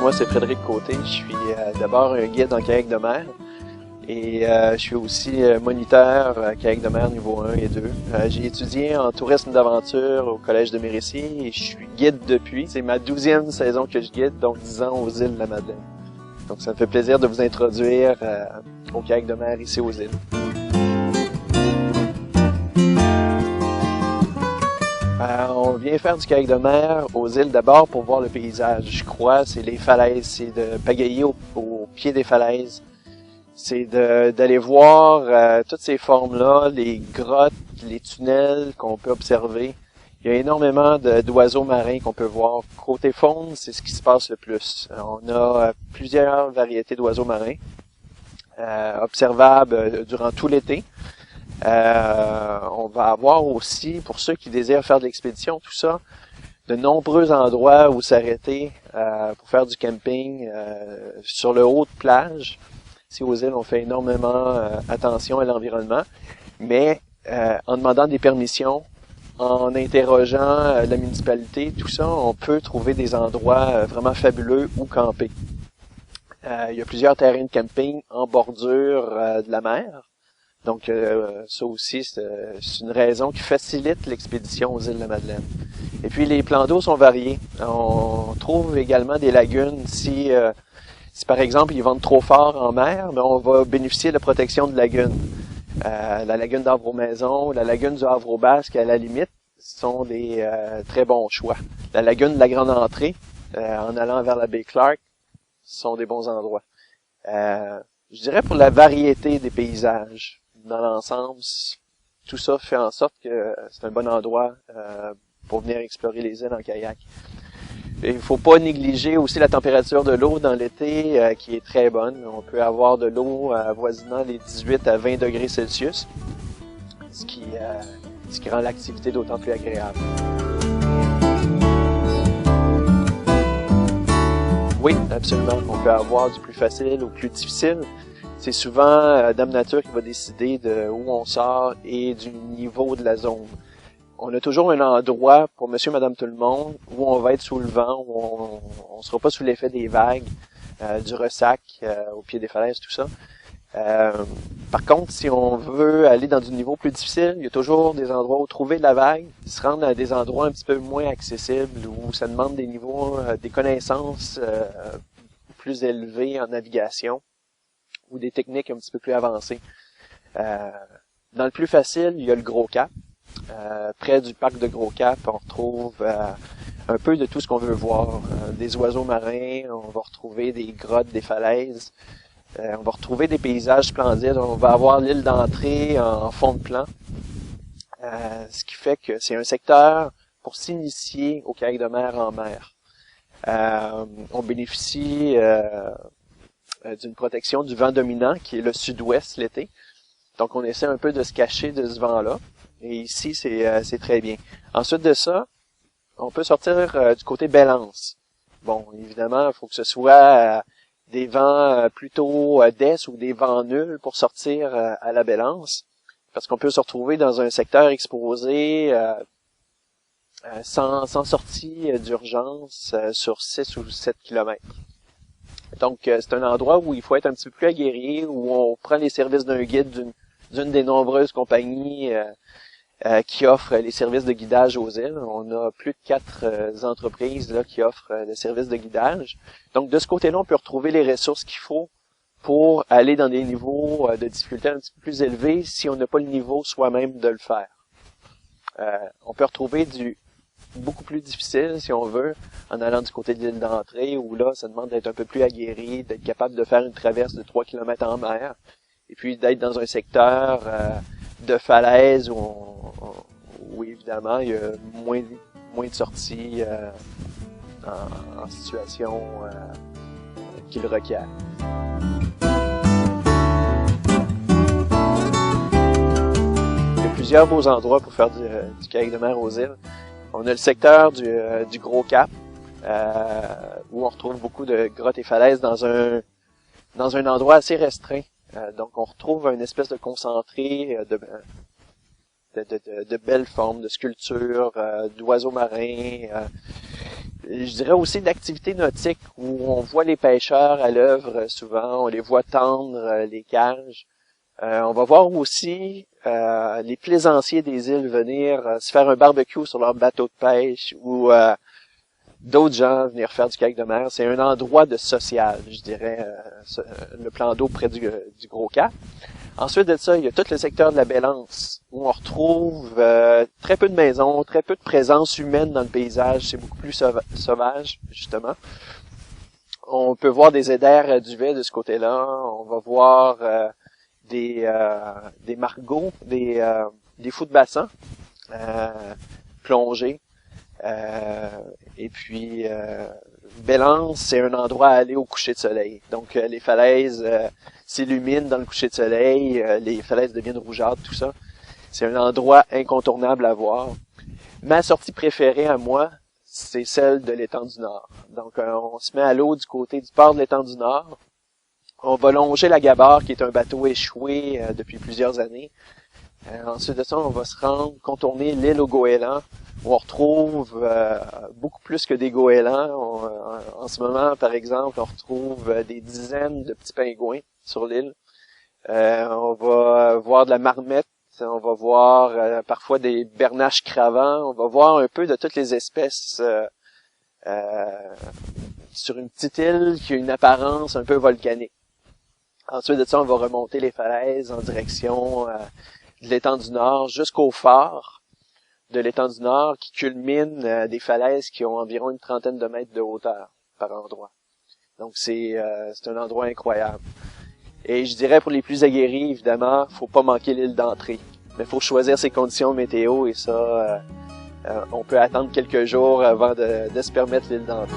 moi, c'est Frédéric Côté. Je suis d'abord un guide en kayak de mer et je suis aussi moniteur kayak de mer niveau 1 et 2. J'ai étudié en tourisme d'aventure au Collège de Mérisy et je suis guide depuis. C'est ma 12e saison que je guide, donc 10 ans aux îles de la Madeleine. Donc ça me fait plaisir de vous introduire au kayak de mer ici aux îles. On vient faire du kayak de mer aux îles d'abord pour voir le paysage. Je crois, c'est les falaises, c'est de pagayer au pied des falaises. C'est d'aller voir toutes ces formes-là, les grottes, les tunnels qu'on peut observer. Il y a énormément d'oiseaux marins qu'on peut voir. Côté faune, c'est ce qui se passe le plus. On a plusieurs variétés d'oiseaux marins observables durant tout l'été. On va avoir aussi, pour ceux qui désirent faire de l'expédition, tout ça, de nombreux endroits où s'arrêter pour faire du camping sur le haut de plage. Ici aux îles, on fait énormément attention à l'environnement, mais en demandant des permissions, en interrogeant la municipalité, tout ça, on peut trouver des endroits vraiment fabuleux où camper. Il y a plusieurs terrains de camping en bordure de la mer. Donc, ça aussi, c'est une raison qui facilite l'expédition aux îles de la Madeleine. Et puis, les plans d'eau sont variés. On trouve également des lagunes. Si par exemple, ils vendent trop fort en mer, ben, on va bénéficier de la protection de lagunes. La lagune d'Havre-aux-Maisons, la lagune du Havre-aux-Basques, à la limite, sont des très bons choix. La lagune de la Grande Entrée, en allant vers la baie Clark, sont des bons endroits. Je dirais pour la variété des paysages. Dans l'ensemble, tout ça fait en sorte que c'est un bon endroit pour venir explorer les îles en kayak. Et il faut pas négliger aussi la température de l'eau dans l'été qui est très bonne. On peut avoir de l'eau avoisinant les 18 à 20 degrés Celsius, ce qui rend l'activité d'autant plus agréable. Oui, absolument. On peut avoir du plus facile au plus difficile. C'est souvent Dame Nature qui va décider de où on sort et du niveau de la zone. On a toujours un endroit pour monsieur, madame, tout le monde où on va être sous le vent, où on sera pas sous l'effet des vagues, du ressac au pied des falaises, tout ça. Par contre, si on veut aller dans du niveau plus difficile, il y a toujours des endroits où trouver de la vague, se rendre à des endroits un petit peu moins accessibles, où ça demande des niveaux, des connaissances plus élevées en navigation, ou des techniques un petit peu plus avancées. Dans le plus facile, il y a le Gros Cap. Près du parc de Gros Cap, on retrouve un peu de tout ce qu'on veut voir. Des oiseaux marins, on va retrouver des grottes, des falaises. On va retrouver des paysages splendides. On va avoir l'île d'entrée en fond de plan. Ce qui fait que c'est un secteur pour s'initier au kayak de mer en mer. On bénéficie d'une protection du vent dominant qui est le sud-ouest l'été. Donc on essaie un peu de se cacher de ce vent-là. Et ici, c'est très bien. Ensuite de ça, on peut sortir du côté Belance. Bon, évidemment, il faut que ce soit des vents plutôt d'est ou des vents nuls pour sortir à la Belance. Parce qu'on peut se retrouver dans un secteur exposé sans sortie d'urgence sur 6 ou 7 kilomètres. Donc, c'est un endroit où il faut être un petit peu plus aguerri, où on prend les services d'un guide d'une des nombreuses compagnies qui offrent les services de guidage aux îles. On a plus de 4 entreprises là qui offrent le service de guidage. Donc, de ce côté-là, on peut retrouver les ressources qu'il faut pour aller dans des niveaux de difficulté un petit peu plus élevés si on n'a pas le niveau soi-même de le faire. On peut retrouver beaucoup plus difficile, si on veut, en allant du côté de l'île d'entrée, où là, ça demande d'être un peu plus aguerri, d'être capable de faire une traverse de 3 km en mer, et puis d'être dans un secteur de falaise où évidemment, il y a moins de sorties en situation qu'il requiert. Il y a plusieurs beaux endroits pour faire du kayak de mer aux îles. On a le secteur du Gros Cap, où on retrouve beaucoup de grottes et falaises dans un endroit assez restreint. Donc on retrouve une espèce de concentré de belles formes, de sculptures, d'oiseaux marins. Je dirais aussi d'activités nautiques où on voit les pêcheurs à l'œuvre souvent, on les voit tendre les cages. On va voir aussi les plaisanciers des îles venir se faire un barbecue sur leur bateau de pêche ou d'autres gens venir faire du kayak de mer. C'est un endroit de social, je dirais, le plan d'eau près du Gros Cap. Ensuite de ça, il y a tout le secteur de la Bélance, où on retrouve très peu de maisons, très peu de présence humaine dans le paysage. C'est beaucoup plus sauvage, justement. On peut voir des éders à duvet de ce côté-là. On va voir des margots, des fous de bassin plongés. Et puis, Bélance, c'est un endroit à aller au coucher de soleil. Donc, les falaises s'illuminent dans le coucher de soleil, les falaises deviennent rougeâtres, tout ça. C'est un endroit incontournable à voir. Ma sortie préférée à moi, c'est celle de l'étang du Nord. Donc, on se met à l'eau du côté du port de l'étang du Nord. On va longer la Gabarre, qui est un bateau échoué depuis plusieurs années. Ensuite de ça, on va se rendre, contourner l'île aux goélands, où on retrouve beaucoup plus que des goélands. En ce moment, par exemple, on retrouve des dizaines de petits pingouins sur l'île. On va voir de la marmette, on va voir parfois des bernaches cravants, on va voir un peu de toutes les espèces sur une petite île qui a une apparence un peu volcanique. Ensuite de ça, on va remonter les falaises en direction de l'étang du Nord jusqu'au phare de l'étang du Nord qui culmine des falaises qui ont environ une trentaine de mètres de hauteur par endroit. Donc c'est un endroit incroyable. Et je dirais pour les plus aguerris, évidemment, faut pas manquer l'île d'entrée. Mais faut choisir ses conditions météo et ça, on peut attendre quelques jours avant de se permettre l'île d'entrée.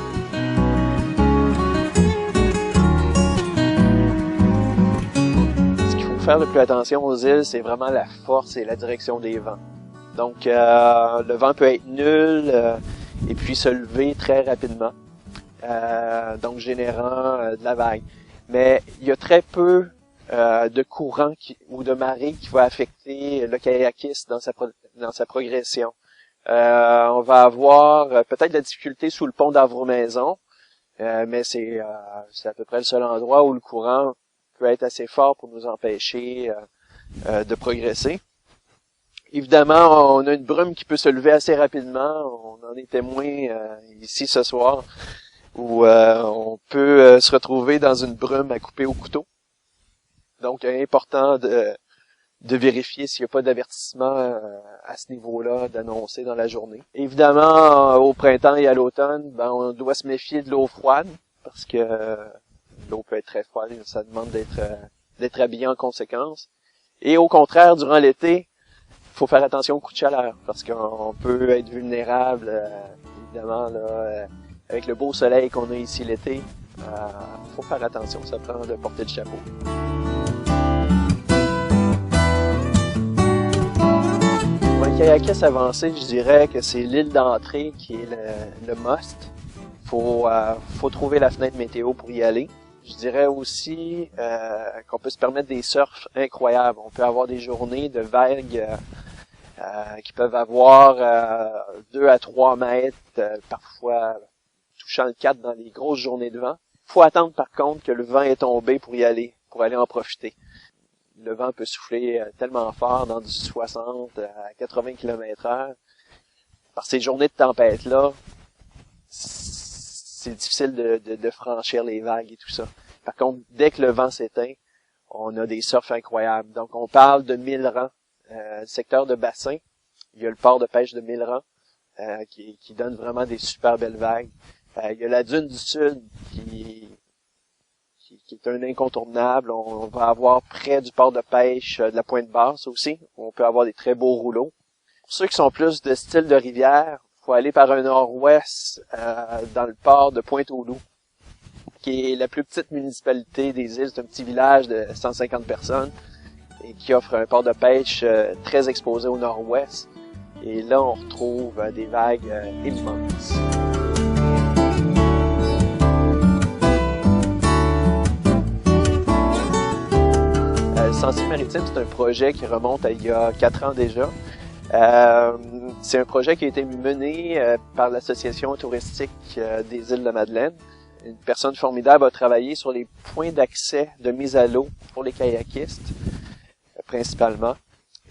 Ce qu'il faut faire le plus attention aux îles, c'est vraiment la force et la direction des vents. Donc le vent peut être nul et puis se lever très rapidement, donc générant de la vague. Mais il y a très peu de courant ou de marée qui va affecter le kayakiste dans sa progression. On va avoir peut-être de la difficulté sous le pont d'Avro-Maison, mais c'est à peu près le seul endroit où le courant peut être assez fort pour nous empêcher de progresser. Évidemment, on a une brume qui peut se lever assez rapidement. On en est témoin ici ce soir, où on peut se retrouver dans une brume à couper au couteau. Donc, il est important de vérifier s'il n'y a pas d'avertissement à ce niveau-là, d'annoncer dans la journée. Évidemment, au printemps et à l'automne, on doit se méfier de l'eau froide, parce que l'eau peut être très froide, ça demande d'être habillé en conséquence. Et au contraire, durant l'été, il faut faire attention aux coups de chaleur, parce qu'on peut être vulnérable, évidemment, là, avec le beau soleil qu'on a ici l'été. Faut faire attention, ça prend de porter le chapeau. Pour un kayakiste avancé, je dirais que c'est l'île d'entrée qui est le must. Faut trouver la fenêtre météo pour y aller. Je dirais aussi qu'on peut se permettre des surfs incroyables. On peut avoir des journées de vagues qui peuvent avoir 2 à 3 mètres, parfois touchant le 4 dans les grosses journées de vent. Il faut attendre par contre que le vent est tombé pour aller en profiter. Le vent peut souffler tellement fort dans du 60 à 80 km/h. Par ces journées de tempête-là, c'est difficile de franchir les vagues et tout ça. Par contre, dès que le vent s'éteint, on a des surfs incroyables. Donc, on parle de Milleran, le secteur de bassin. Il y a le port de pêche de Milleran qui donne vraiment des super belles vagues. Il y a la dune du Sud qui est un incontournable. On va avoir près du port de pêche de la Pointe-Basse aussi. On peut avoir des très beaux rouleaux. Pour ceux qui sont plus de style de rivière, il faut aller par un nord-ouest dans le port de Pointe-aux-Loups, qui est la plus petite municipalité des îles. C'est un petit village de 150 personnes et qui offre un port de pêche très exposé au nord-ouest. Et là, on retrouve des vagues immenses. Le Sentier maritime, c'est un projet qui remonte à il y a 4 ans déjà. C'est un projet qui a été mené par l'association touristique des îles de Madeleine. Une personne formidable a travaillé sur les points d'accès de mise à l'eau pour les kayakistes, principalement.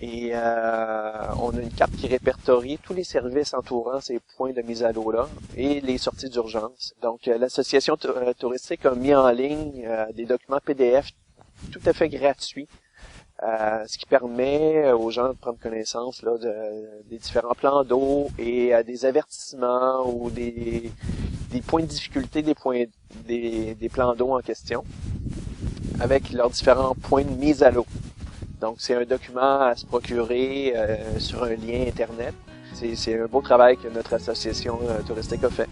Et on a une carte qui répertorie tous les services entourant ces points de mise à l'eau-là et les sorties d'urgence. Donc, l'association touristique a mis en ligne des documents PDF tout à fait gratuits, ce qui permet aux gens de prendre connaissance là, des différents plans d'eau et des avertissements ou des points de difficulté des plans d'eau en question avec leurs différents points de mise à l'eau. Donc, c'est un document à se procurer sur un lien Internet. C'est un beau travail que notre association touristique a fait.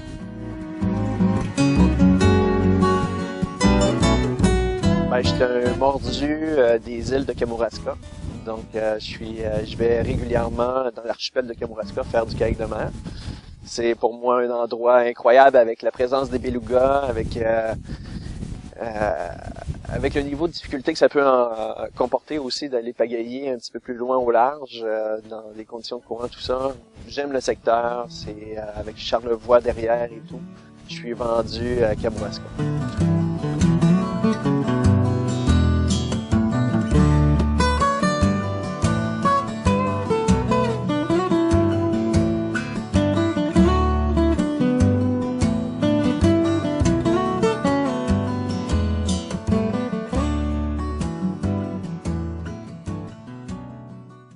Ben, je suis un mordu des îles de Kamouraska. Donc, je vais régulièrement dans l'archipel de Kamouraska faire du kayak de mer. C'est pour moi un endroit incroyable avec la présence des belugas, avec le niveau de difficulté que ça peut comporter aussi d'aller pagayer un petit peu plus loin au large, dans les conditions de courant, tout ça. J'aime le secteur, c'est avec Charlevoix derrière et tout. Je suis vendu à Kamouraska.